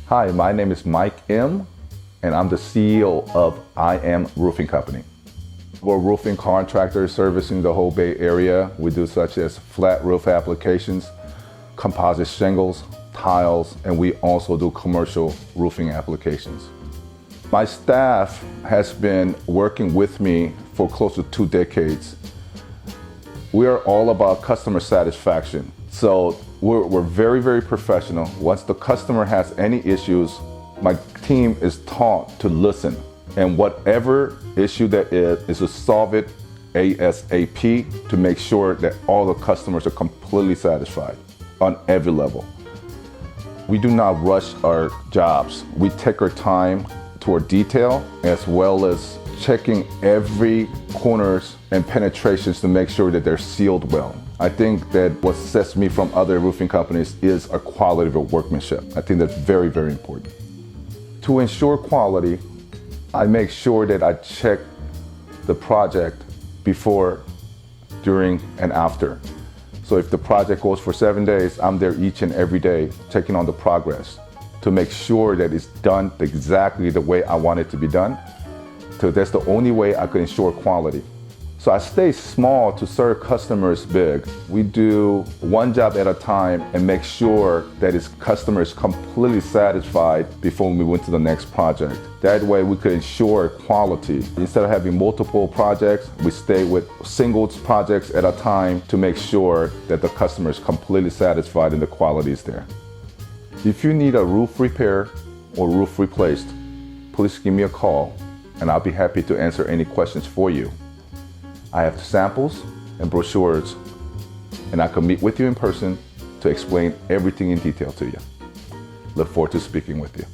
Hi, my name is Mike M., and I'm the CEO of I Am Roofing Company. We're roofing contractors servicing the whole Bay Area. We do such as flat roof applications, composite shingles, tiles, and we also do commercial roofing applications. My staff has been working with me for close to 2 decades. We are all about customer satisfaction. So we're very, very professional. Once the customer has any issues, my team is taught to listen. And whatever issue that is to solve it ASAP to make sure that all the customers are completely satisfied on every level. We do not rush our jobs. We take our time toward detail as well as checking every corners and penetrations to make sure that they're sealed well. I think that what sets me from other roofing companies is a quality of workmanship. I think that's very, very important. To ensure quality, I make sure that I check the project before, during, and after. So if the project goes for 7 days, I'm there each and every day checking on the progress to make sure that it's done exactly the way I want it to be done. So that's the only way I can ensure quality. So I stay small to serve customers big. We do one job at a time and make sure that its customer is completely satisfied before we move into the next project. That way we could ensure quality. Instead of having multiple projects, we stay with single projects at a time to make sure that the customer is completely satisfied and the quality is there. If you need a roof repair or roof replaced, please give me a call and I'll be happy to answer any questions for you. I have samples and brochures, and I can meet with you in person to explain everything in detail to you. Look forward to speaking with you.